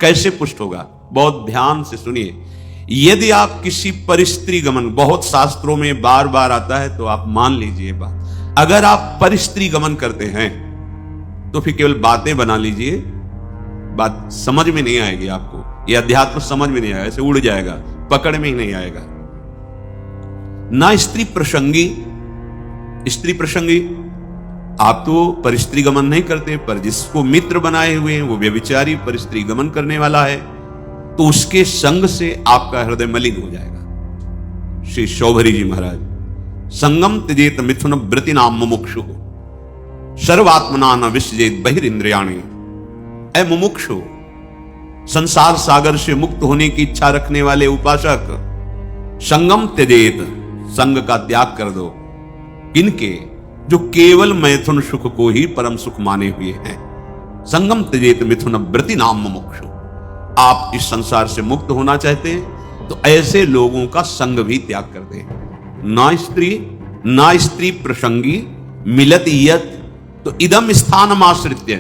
कैसे पुष्ट होगा? बहुत ध्यान से सुनिए। यदि आप किसी परिस्त्री गमन, बहुत शास्त्रों में बार बार आता है, तो आप मान लीजिए बात, अगर आप परिस्त्री गमन करते हैं तो फिर केवल बातें बना लीजिए, बात समझ में नहीं आएगी आपको, ये अध्यात्म समझ में नहीं आएगा, ऐसे उड़ जाएगा, पकड़ में ही नहीं आएगा। ना स्त्री प्रसंगी, स्त्री प्रसंगी आप तो परिस्त्री गमन नहीं करते, पर जिसको मित्र बनाए हुए हैं वो व्यभिचारी परिस्त्री गमन करने वाला है, तो उसके संग से आपका हृदय मलिन हो जाएगा। श्री शौभरी जी महाराज, संगम त्यजेत मिथुन व्रति नाम मुमुक्षु सर्वात्मना न विसजेत बहिरिंद्रियाणि। ऐ मुमुक्षु, संसार सागर से मुक्त होने की इच्छा रखने वाले उपासक, संगम त्यजेत, संग का त्याग कर दो। किनके? जो केवल मैथुन सुख को ही परम सुख माने हुए हैं। संगम त्यजेत मिथुन व्रति नाम मुमुक्षु। आप इस संसार से मुक्त होना चाहते हैं तो ऐसे लोगों का संग भी त्याग कर दें। ना स्त्री प्रसंगी मिलत यत, तो इदम स्थान आश्रित्य,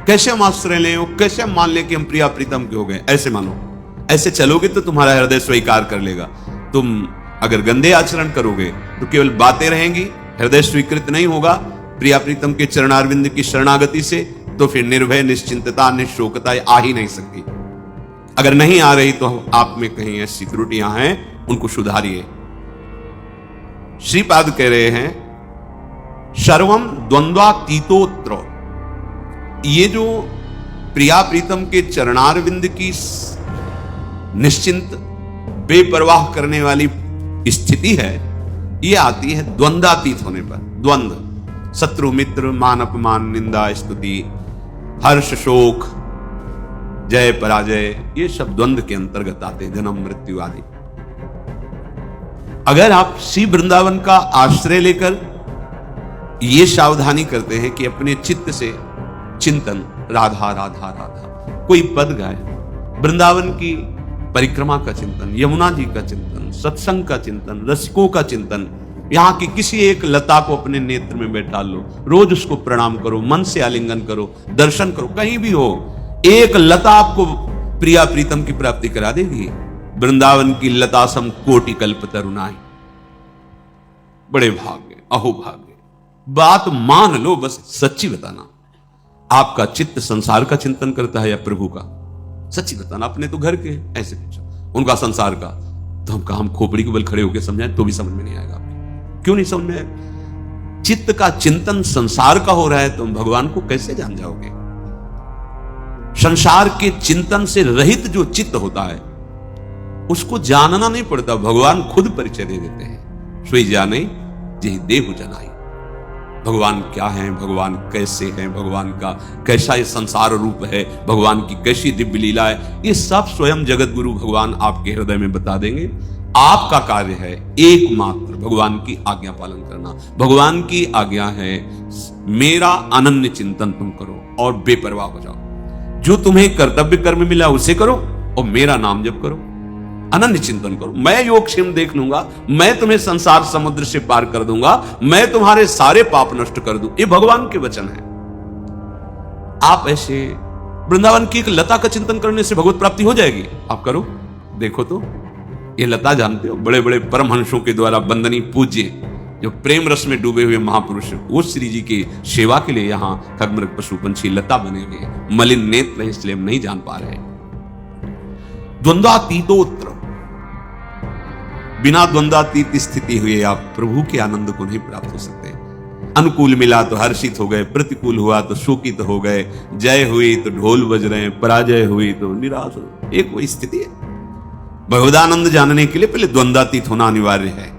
कैसे हम आश्रय लें, वो कैसे हम मान लें कि हम प्रिया प्रीतम के हो गए? ऐसे मानो, ऐसे चलोगे तो तुम्हारा हृदय स्वीकार कर लेगा। तुम अगर गंदे आचरण करोगे तो केवल बातें रहेंगी, हृदय स्वीकृत नहीं होगा प्रिया प्रीतम के चरणारविंद की शरणागति से, तो फिर निर्भय, निश्चिंतता, निशोकता आ ही नहीं सकती। अगर नहीं आ रही तो आप में कहीं ऐसी त्रुटियां हैं, उनको सुधारिए। श्रीपाद कह रहे हैं सर्वम द्वंद्वातीतोत्र, ये जो प्रिया प्रीतम के चरणारविंद की निश्चिंत बेपरवाह करने वाली स्थिति है, ये आती है द्वंद्वातीत होने पर। द्वंद्व, शत्रु मित्र, मान अपमान, निंदा स्तुति, हर्ष शोक, जय पराजय, ये सब द्वंद्व के अंतर्गत आते हैं, जन्म मृत्यु आदि। अगर आप श्री वृंदावन का आश्रय लेकर ये सावधानी करते हैं कि अपने चित्त से चिंतन राधा राधा राधा, कोई पद गाए, वृंदावन की परिक्रमा का चिंतन, यमुना जी का चिंतन, सत्संग का चिंतन, रसिकों का चिंतन, यहां की किसी एक लता को अपने नेत्र में बैठा लो, रोज उसको प्रणाम करो, मन से आलिंगन करो, दर्शन करो, कहीं भी हो, एक लता आपको प्रिया प्रीतम की प्राप्ति करा देगी। वृंदावन की लता सम कोटि कल्प तरुणाई। बड़े भाग्य, अहो भाग्य। बात मान लो, बस सच्ची बताना, आपका चित्त संसार का चिंतन करता है या प्रभु का? सच्ची बताना। अपने तो घर के ऐसे पूछा, उनका संसार का, तो हम खोपड़ी के बल खड़े होकर समझाएं तो भी समझ में नहीं आएगा। क्यों नहीं समझ में आएगा? चित्त का चिंतन संसार का हो रहा है, तुम भगवान को कैसे जान जाओगे? संसार के चिंतन से रहित जो चित्त होता है उसको जानना नहीं पड़ता, भगवान खुद परिचय दे देते हैं। सोई जाने जेहि देहु जनाई। भगवान क्या है, भगवान कैसे हैं, भगवान का कैसा ये संसार रूप है, भगवान की कैसी दिव्य लीला है, ये सब स्वयं जगत गुरु भगवान आपके हृदय में बता देंगे। आपका कार्य है एकमात्र भगवान की आज्ञा पालन करना। भगवान की आज्ञा है मेरा अनन्य चिंतन तुम करो और बेपरवाह हो जाओ। जो तुम्हें कर्तव्य कर्म मिला उसे करो और मेरा नाम जप करो, अनन्य चिंतन करो। मैं योगक्षेम देख लूंगा, मैं तुम्हें संसार समुद्र से पार कर दूंगा, मैं तुम्हारे सारे पाप नष्ट कर दूं। ये भगवान के वचन है। आप ऐसे वृंदावन की एक लता का चिंतन करने से भगवत प्राप्ति हो जाएगी। आप करो, देखो तो। ये लता जानते हो, बड़े बड़े परमहंसों के द्वारा वंदनीय पूज्य, जो प्रेम रस में डूबे हुए महापुरुष, वो श्री जी की सेवा के लिए यहाँ खगमृग पशु पंछी लता बने हुए, मलिन नेत्र है इसलिए हम नहीं जान पा रहे। द्वंद्वातीतोत्र, बिना द्वंद्वातीत स्थिति हुए आप प्रभु के आनंद को नहीं प्राप्त हो सकते। अनुकूल मिला तो हर्षित हो गए, प्रतिकूल हुआ तो शोकित हो गए, जय हुई तो ढोल बज रहे हैं, पराजय हुई तो निराश हो। एक वो स्थिति है। भगवदानंद जानने के लिए पहले द्वंद्वातीत होना अनिवार्य है।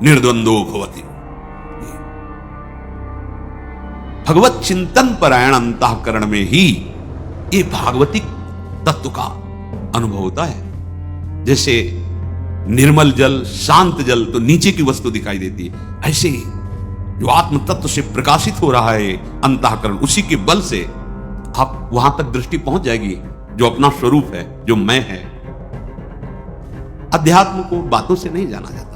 निर्द्वंदो भवति। भगवत चिंतन परायण अंतःकरण में ही ये भागवतिक तत्व का अनुभव होता है। जैसे निर्मल जल, शांत जल तो नीचे की वस्तु दिखाई देती है, ऐसे ही जो आत्म तत्व से प्रकाशित हो रहा है अंतःकरण, उसी के बल से आप वहां तक दृष्टि पहुंच जाएगी जो अपना स्वरूप है, जो मैं है। अध्यात्म को बातों से नहीं जाना जाता।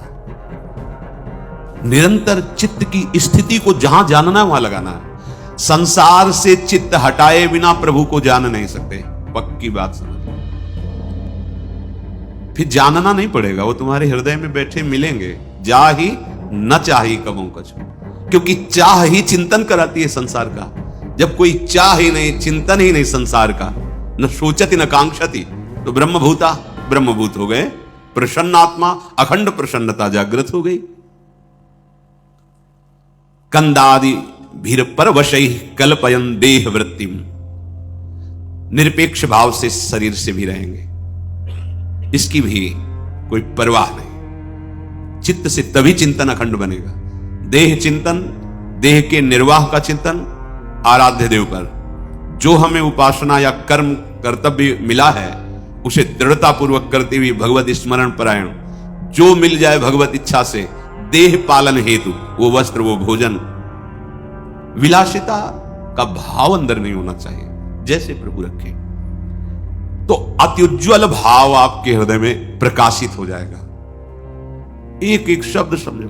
निरंतर चित्त की स्थिति को जहां जानना है वहां लगाना है। संसार से चित्त हटाए बिना प्रभु को जान नहीं सकते। पक्की बात समझ। फिर जानना नहीं पड़ेगा, वो तुम्हारे हृदय में बैठे मिलेंगे। जा ही न चाही कबों कछु, क्योंकि चाह ही चिंतन कराती है संसार का। जब कोई चाह ही नहीं, चिंतन ही नहीं संसार का, न सोचती न कांक्षती, तो ब्रह्मभूता ब्रह्मभूत हो गए। प्रसन्न आत्मा, अखंड प्रसन्नता जागृत हो गई। कंदादि भीर परवशै कल्पयन देह वृत्तिम, निरपेक्ष भाव से शरीर से भी रहेंगे, इसकी भी कोई परवाह नहीं। चित्त से तभी चिंतन अखंड बनेगा। देह चिंतन, देह के निर्वाह का चिंतन आराध्य देव पर, जो हमें उपासना या कर्म कर्तव्य मिला है उसे दृढ़ता पूर्वक करते हुए भगवत स्मरण परायण, जो मिल जाए भगवत इच्छा से देह पालन हेतु, वो वस्त्र वो भोजन, विलासिता का भाव अंदर नहीं होना चाहिए, जैसे प्रभु रखे। तो अत्युज्वल भाव आपके हृदय में प्रकाशित हो जाएगा। एक एक शब्द समझो।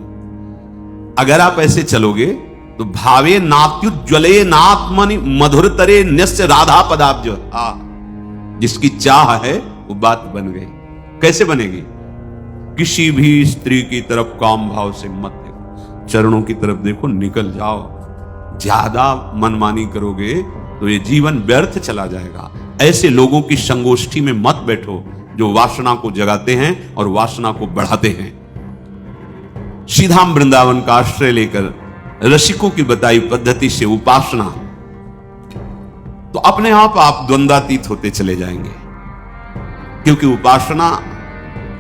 अगर आप ऐसे चलोगे तो भावे नात्युज्वले नात्मनि मधुरतरे न्यस्य राधा पदाब्ज। जिसकी चाह है वो बात बन गई। कैसे बनेगी? किसी भी स्त्री की तरफ काम भाव से मत देखो, चरणों की तरफ देखो, निकल जाओ। ज्यादा मनमानी करोगे तो ये जीवन व्यर्थ चला जाएगा। ऐसे लोगों की संगोष्ठी में मत बैठो जो वासना को जगाते हैं और वासना को बढ़ाते हैं। सीधा वृंदावन का आश्रय लेकर रसिकों की बताई पद्धति से उपासना, तो अपने आप द्वंद्वातीत होते चले जाएंगे, क्योंकि उपासना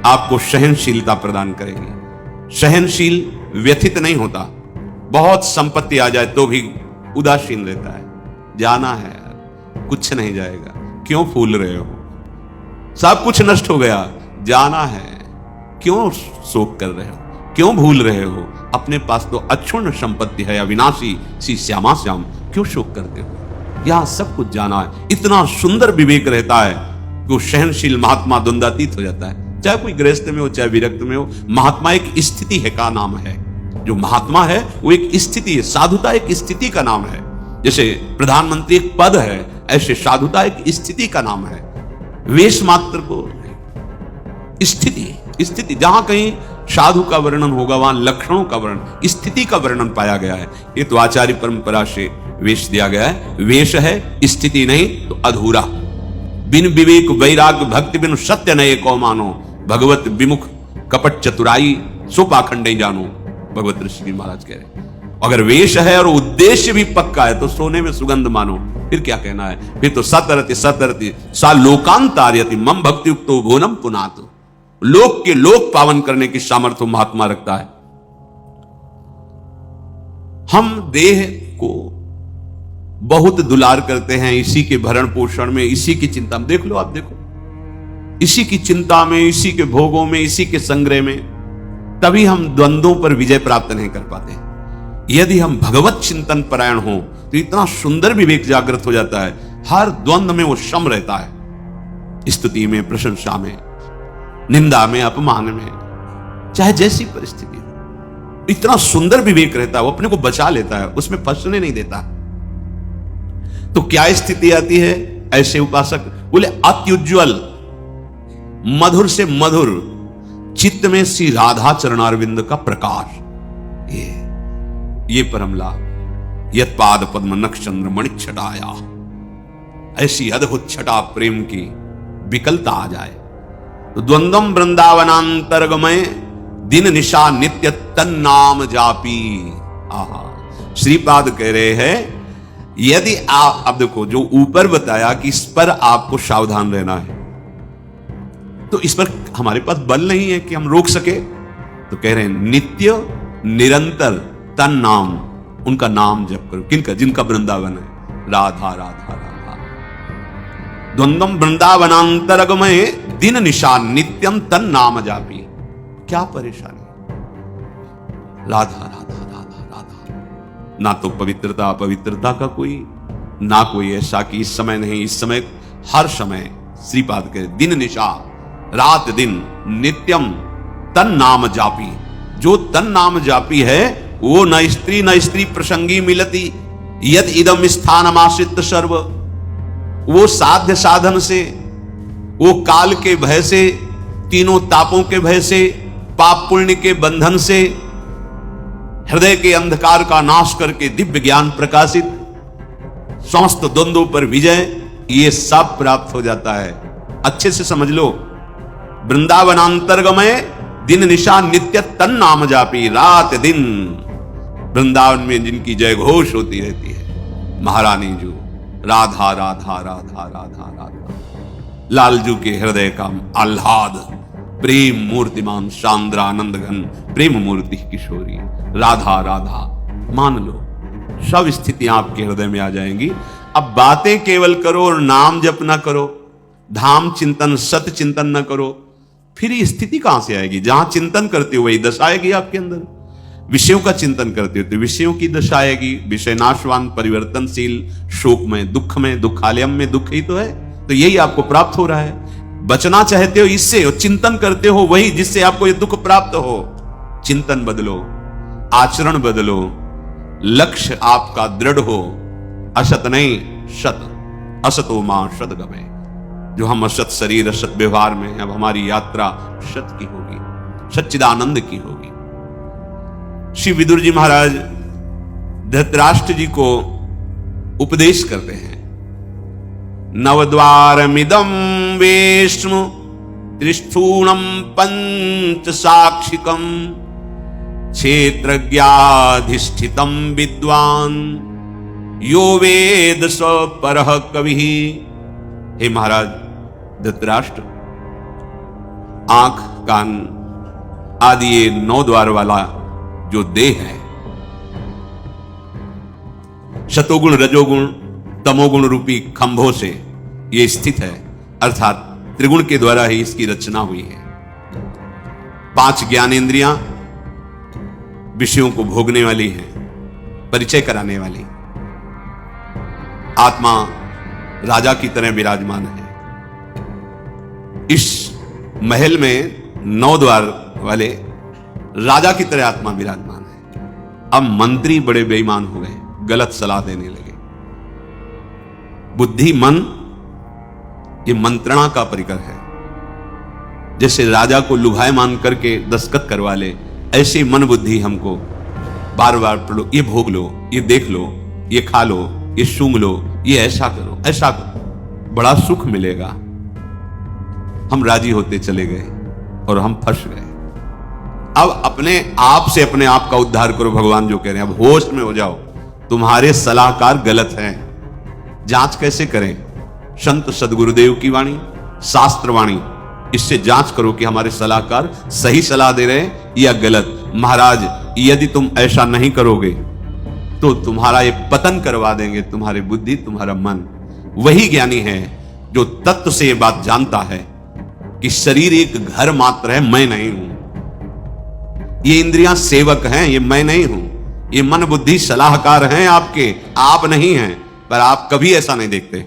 आपको सहनशीलता प्रदान करेगी। सहनशील व्यथित नहीं होता। बहुत संपत्ति आ जाए तो भी उदासीन रहता है। जाना है यार, कुछ नहीं जाएगा, क्यों फूल रहे हो? सब कुछ नष्ट हो गया, जाना है, क्यों शोक कर रहे हो, क्यों भूल रहे हो? अपने पास तो अक्षुण्ण संपत्ति है, अविनाशी सी श्यामा श्याम, क्यों शोक करते हो? यहां सब कुछ जाना है। इतना सुंदर विवेक रहता है कि वो सहनशील महात्मा द्वंद्वातीत हो जाता है। चाहे कोई गृहस्थ में हो, चाहे विरक्त में हो, महात्मा एक स्थिति है का नाम है। जो महात्मा है वो एक स्थिति है, साधुता एक स्थिति का नाम है। जैसे प्रधानमंत्री एक पद है, ऐसे साधुता एक स्थिति का नाम है। वेश मात्र को स्थिति, जहां कहीं साधु का वर्णन होगा वहां लक्षणों का वर्णन, स्थिति का वर्णन पाया गया है। ये तो आचार्य परंपरा से वेश दिया गया है। वेश है, स्थिति नहीं तो अधूरा। बिन विवेक वैराग्य भक्ति बिन सत्य नये को मानो, भगवत विमुख कपट चतुराई सो पाखंडे जानो, भगवत ऋषि महाराज कह रहे। अगर वेश है और उद्देश्य भी पक्का है तो सोने में सुगंध मानो। फिर क्या कहना है? फिर तो सतरति सा लोकांतार्यति मम भक्ति युक्तो भुवनम पुनातु। लोक के लोक पावन करने की सामर्थ्य महात्मा रखता है। हम देह को बहुत दुलार करते हैं, इसी के भरण पोषण में, इसी की चिंता में। देख लो, आप देखो, इसी की चिंता में, इसी के भोगों में, इसी के संग्रह में, तभी हम द्वंद्वों पर विजय प्राप्त नहीं कर पाते। यदि हम भगवत चिंतन परायण हो तो इतना सुंदर विवेक जागृत हो जाता है। हर द्वंद्व में वो सम रहता है। स्तुति में, प्रशंसा में, निंदा में, अपमान में, चाहे जैसी परिस्थिति हो, इतना सुंदर विवेक रहता है। वो अपने को बचा लेता है, उसमें फंसने नहीं देता। तो क्या स्थिति आती है? ऐसे उपासक बोले अत्युज्वल, मधुर से मधुर, चित्त में श्री राधा चरणारविंद का प्रकाश, ये परम लाभ। यत पाद पद्म नक्षचंद्र मणि छटाया, ऐसी अद्भुत छटा प्रेम की विकलता आ जाए तो द्वंद्वम वृंदावनांतर्गमय दिन निशा नित्य तन नाम जापी। आहा, श्रीपाद कह रहे हैं यदि आप, अब देखो जो ऊपर बताया कि इस पर आपको सावधान रहना है, तो इस पर हमारे पास बल नहीं है कि हम रोक सके। तो कह रहे हैं नित्य निरंतर तन नाम, उनका नाम जप करो। किनका? जिनका वृंदावन है। राधा राधा राधा। द्वंद्वम वृंदावनांतरगमय दिन निशान नित्यम तन नाम जापी। क्या परेशानी? राधा राधा राधा राधा। ना तो पवित्रता अपवित्रता का कोई, ना कोई ऐसा कि इस समय नहीं, इस समय हर समय श्रीपाद के दिन निशा, रात दिन, नित्यम तन नाम जापी। जो तन नाम जापी है वो न स्त्री प्रसंगी मिलती, यद इदम स्थानमाश्रित सर्व, वो साध्य साधन से, वो काल के भय से, तीनों तापों के भय से, पाप पुण्य के बंधन से, हृदय के अंधकार का नाश करके दिव्य ज्ञान प्रकाशित, समस्त द्वंद्वों पर विजय, ये सब प्राप्त हो जाता है। अच्छे से समझ लो, वृंदावनांतर्गमय दिन निशा नित्य तन नाम जापी, रात दिन वृंदावन में जिनकी जय घोष होती रहती है, महारानी जो राधा राधा राधा राधा राधा, लालजू के हृदय का आह्लाद, प्रेम मूर्तिमान शांद्रानंद घन प्रेम मूर्ति किशोरी, राधा राधा मान लो, सब स्थितियां आपके हृदय में आ जाएंगी। अब बातें केवल करो और नाम जप ना करो, धाम चिंतन सत चिंतन न करो, फिर ये स्थिति कहां से आएगी? जहां चिंतन करते हो वही दशा आएगी आपके अंदर। विषयों का चिंतन करते हो तो विषयों की दशा आएगी, विषय नाशवान परिवर्तनशील, शोक में, दुख में, दुखालयम में दुख ही तो है, तो यही आपको प्राप्त हो रहा है। बचना चाहते हो इससे और चिंतन करते हो वही जिससे आपको ये दुख प्राप्त हो। चिंतन बदलो, आचरण बदलो, लक्ष्य आपका दृढ़ हो, असत नहीं सत, असतो मां सत गमे। जो हम असत शरीर असत व्यवहार में हैं, अब हमारी यात्रा सत की होगी, सच्चिदानंद की होगी। श्री विदुर जी महाराज धृतराष्ट्र जी को उपदेश करते हैं, नवद्वारमिदं वेश्म त्रिस्थूणम पंच साक्षिकम क्षेत्रज्ञाधिष्ठितम विद्वान यो वेद स परः कवि। हे महाराज धृतराष्ट्र, आंख कान आदि ये 9 द्वार वाला जो देह है, शतोगुण रजोगुण तमोगुण रूपी खंभों से ये स्थित है, अर्थात त्रिगुण के द्वारा ही इसकी रचना हुई है। 5 ज्ञानेंद्रियां विषयों को भोगने वाली है, परिचय कराने वाली। आत्मा राजा की तरह विराजमान है। इस महल में 9 द्वार वाले राजा की तरह आत्मा विराजमान है। अब मंत्री बड़े बेईमान हो गए, गलत सलाह देने लगे। बुद्धि मन ये मंत्रणा का परिकर है, जैसे राजा को लुभायमान करके दस्तखत करवा ले, ऐसे मन बुद्धि हमको बार बार पढ़ो, ये भोग लो, ये देख लो, ये खा लो, ये सूंघ लो, ये ऐसा करो, ऐसा करो, बड़ा सुख मिलेगा। हम राजी होते चले गए और हम फंस गए। अब अपने आप से अपने आप का उद्धार करो, भगवान जो कह रहे हैं। अब होश में हो जाओ, तुम्हारे सलाहकार गलत हैं। जांच कैसे करें? संत सदगुरुदेव की वाणी, शास्त्र वाणी, इससे जांच करो कि हमारे सलाहकार सही सलाह दे रहे हैं या गलत। महाराज यदि तुम ऐसा नहीं करोगे तो तुम्हारा ये पतन करवा देंगे, तुम्हारी बुद्धि, तुम्हारा मन। वही ज्ञानी है जो तत्व से ये बात जानता है कि शरीर एक घर मात्र है, मैं नहीं हूं। ये इंद्रियां सेवक हैं, ये मैं नहीं हूं। ये मन बुद्धि सलाहकार हैं आपके, आप नहीं हैं। पर आप कभी ऐसा नहीं देखते।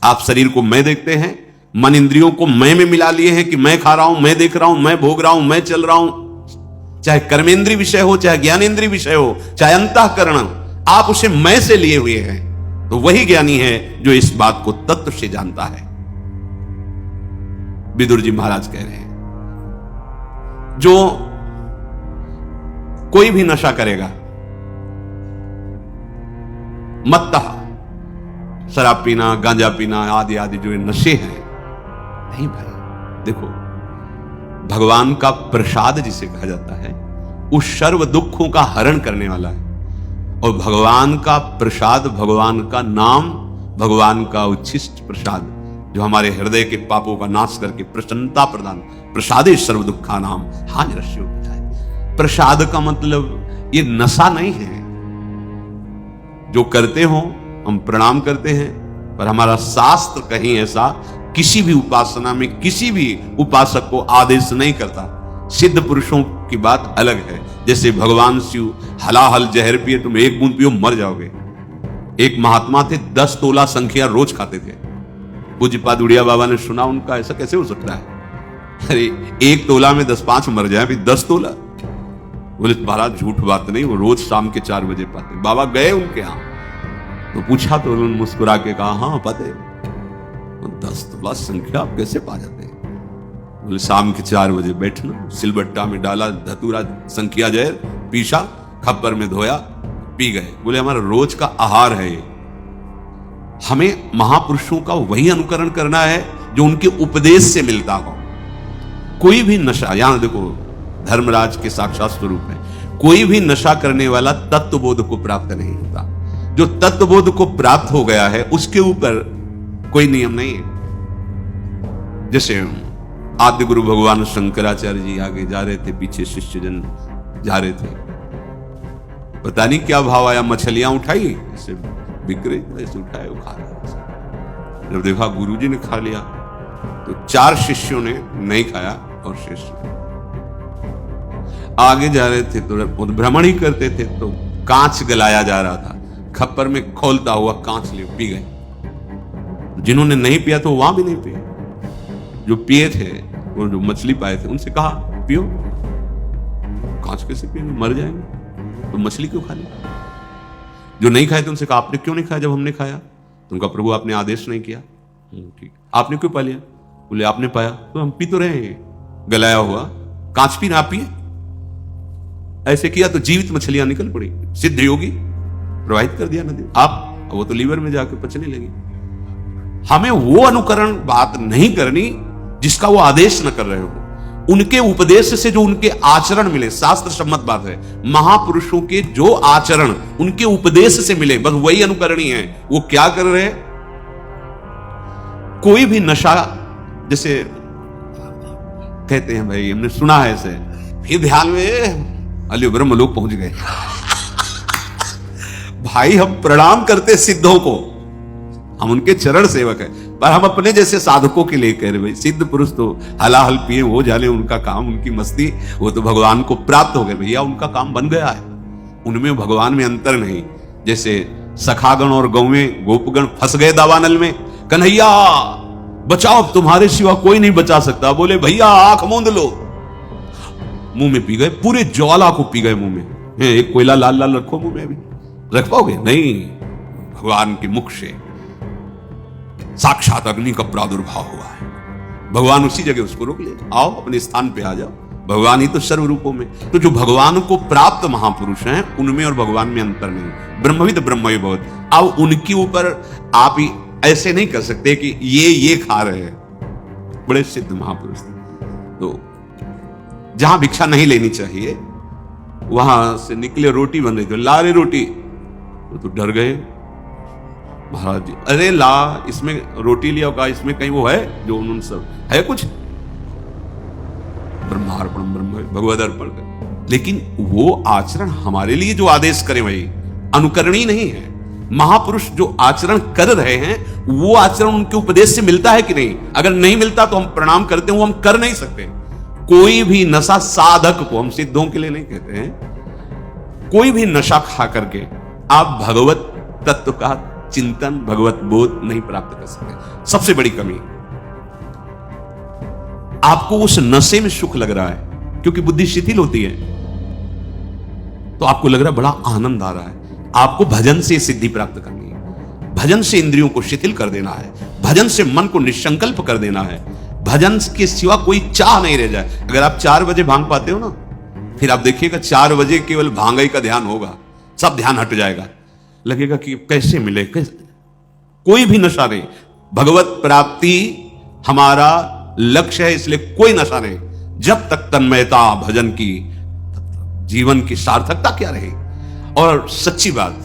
आप शरीर को मैं देखते हैं, मन इंद्रियों को मैं में मिला लिए हैं कि मैं खा रहा हूं, मैं देख रहा हूं, मैं भोग रहा हूं, मैं चल रहा हूं। चाहे कर्मेंद्रीय विषय हो, चाहे ज्ञानेंद्रीय विषय हो, चाहे अंतःकरण, आप उसे मैं से लिए हुए हैं। तो वही ज्ञानी है जो इस बात को तत्व से जानता है। विदुर जी महाराज कह रहे हैं, जो कोई भी नशा करेगा, मत्तः शराब पीना, गांजा पीना आदि आदि जो नशे हैं, नहीं भाई। देखो, भगवान का प्रसाद जिसे कहा जाता है, उस सर्व दुखों का हरण करने वाला है। और भगवान का प्रसाद, भगवान का नाम, भगवान का उच्छिष्ट प्रसाद जो हमारे हृदय के पापों का नाश करके प्रसन्नता प्रदान, प्रसादे सर्व दुखा नाम हानिरस्यो है। प्रसाद का मतलब ये नशा नहीं है। जो करते हो हम प्रणाम करते हैं, पर हमारा शास्त्र कहीं ऐसा किसी भी उपासना में किसी भी उपासक को आदेश नहीं करता। सिद्ध पुरुषों की बात अलग है। जैसे भगवान शिव हलाहल जहर पिए, तुम 1 बूंद पियो मर जाओगे। एक महात्मा थे, 10 तोला संख्या रोज खाते थे। पूज्यपाद उड़िया बाबा ने सुना उनका, ऐसा कैसे हो सकता है? अरे 1 तोला में 10-5 मर जाए, फिर 10 तोला। बोले महाराज झूठ बात नहीं, वो रोज शाम के 4 बजे पाते। बाबा गए उनके यहां, तो पूछा तो उन्होंने मुस्कुरा के कहा, हाँ पते 10 तोला संख्या आप कैसे पा जाते हैं? बोले शाम के 4 बजे बैठना, सिलबट्टा में डाला धतूरा संख्या जहर, पीसा, खप्पर में धोया, पी गए। बोले हमारा रोज का आहार है ये। हमें महापुरुषों का वही अनुकरण करना है जो उनके उपदेश से मिलता हो। कोई भी नशा, यहां देखो धर्मराज के साक्षात स्वरूप है, कोई भी नशा करने वाला तत्वबोध को प्राप्त नहीं होता। जो तत्वबोध को प्राप्त हो गया है उसके ऊपर कोई नियम नहीं है। जैसे आद्य गुरु भगवान शंकराचार्य जी आगे जा रहे थे, पीछे शिष्यजन जा रहे थे, पता नहीं क्या भाव आया, मछलियां उठाई, ऐसे बिक रही, ऐसे उठाए, खा रहे। जब देखा गुरुजी ने खा लिया तो 4 शिष्यों ने नहीं खाया और शिष्य आगे जा रहे थे तो भ्रमण ही करते थे, तो कांच गलाया जा रहा था, खप्पर में खोलता हुआ कांच ले पी गए। जिन्होंने नहीं पिया तो वहां भी नहीं पिए, जो पिए थे वो जो मछली पाए थे उनसे कहा पियो, कांच कैसे पिएंगे, मर जाएंगे, तो मछली क्यों खा ली? जो नहीं खाए थे उनसे कहा आपने क्यों नहीं खाया जब हमने खाया? तो उनका प्रभु आपने आदेश नहीं किया। ठीक, आपने क्यों पा लिया? बोले आपने पाया तो हम पी तो रहे हैं, गलाया हुआ कांच पी ना पिए। ऐसे किया तो जीवित मछलियां निकल पड़ी, सिद्ध योगी प्रवाहित कर दिया नदी, आप वो तो लीवर में जाके पचने लगी। हमें वो अनुकरण बात नहीं करनी जिसका वो आदेश न कर रहे हो, उनके उपदेश से जो उनके आचरण मिले, शास्त्र सम्मत बात है, महापुरुषों के जो आचरण उनके उपदेश से मिले बस वही अनुकरणी है। वो क्या कर रहे हैं? कोई भी नशा, जैसे कहते हैं भाई हमने सुना है ऐसे, फिर ध्यान में अली ब्रह्मलोक पहुंच गए। भाई हम प्रणाम करते सिद्धों को, हम उनके चरण सेवक हैं, पर हम अपने जैसे साधकों के लिए कह रहे भाई सिद्ध पुरुष तो हलाहल पिए वो जाने उनका काम, उनकी मस्ती, वो तो भगवान को प्राप्त हो गए। भैया उनका काम बन गया है, उनमें भगवान में अंतर नहीं। जैसे सखागण और गौवें गोपगण फंस गए दावानल में, कन्हैया बचाओ तुम्हारे सिवा कोई नहीं बचा सकता। बोले भैया आंख मूंद लो, मुंह में पी गए, पूरे ज्वाला को पी गए मुंह में। एक कोयला लाल लाल रखो मुंह में, अभी रख पाओगे नहीं? भगवान के मुख से साक्षात अग्नि का प्रादुर्भाव हुआ है, भगवान उसी जगह उसको रोक ले, आओ अपने स्थान पे आ जाओ, भगवान ही तो सर्व रूपों में। तो जो भगवान को प्राप्त महापुरुष हैं उनमें और भगवान में अंतर नहीं, ब्रह्मविद ब्रह्मवि भवति। अब उनके ऊपर आप ही ऐसे नहीं कर सकते कि ये खा रहे हैं, बड़े सिद्ध महापुरुष। तो जहां भिक्षा नहीं लेनी चाहिए वहां से निकले, रोटी बन रही थी, ला रहे रोटी, तो डर गए महाराज जी, अरे ला इसमें रोटी लिया होगा, इसमें कहीं वो है जो उन्होंने सब है कुछ, ब्रह्मार्पण ब्रह्म भगवदर्पण कर। लेकिन वो आचरण हमारे लिए जो आदेश करें वही अनुकरणीय नहीं है। महापुरुष जो आचरण कर रहे हैं वो आचरण उनके उपदेश से मिलता है कि नहीं? अगर नहीं मिलता तो हम प्रणाम करते हैं, वो हम कर नहीं सकते। कोई भी नशा साधक को, हम सिद्धों के लिए नहीं कहते हैं, कोई भी नशा खा करके आप भगवत तत्व का चिंतन, भगवत बोध नहीं प्राप्त कर सकते। सबसे बड़ी कमी, आपको उस नशे में सुख लग रहा है क्योंकि बुद्धि शिथिल होती है, तो आपको लग रहा है बड़ा आनंद आ रहा है। आपको भजन से सिद्धि प्राप्त करनी है, भजन से इंद्रियों को शिथिल कर देना है, भजन से मन को निसंकल्प कर देना है, भजन के सिवा कोई चाह नहीं रह जाए। अगर आप 4 बजे भांग पाते हो ना, फिर आप देखिएगा 4 बजे केवल भांग का ध्यान होगा, सब ध्यान हट जाएगा, लगेगा कि कैसे मिले, कैसे। कोई भी नशा नहीं, भगवत प्राप्ति हमारा लक्ष्य है, इसलिए कोई नशा नहीं। जब तक तन्मयता भजन की, जीवन की सार्थकता क्या रहे। और सच्ची बात,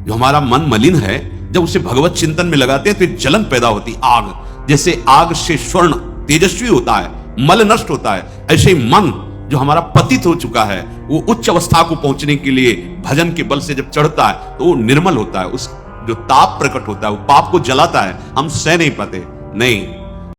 जो हमारा मन मलिन है, जब उसे भगवत चिंतन में लगाते हैं तो जलन पैदा होती, आग, जैसे आग से स्वर्ण तेजस्वी होता है, मल नष्ट होता है, ऐसे ही मन जो हमारा पतित हो चुका है वो उच्च अवस्था को पहुंचने के लिए भजन के बल से जब चढ़ता है तो वो निर्मल होता है। उस जो ताप प्रकट होता है वो पाप को जलाता है, हम सह नहीं पाते। नहीं,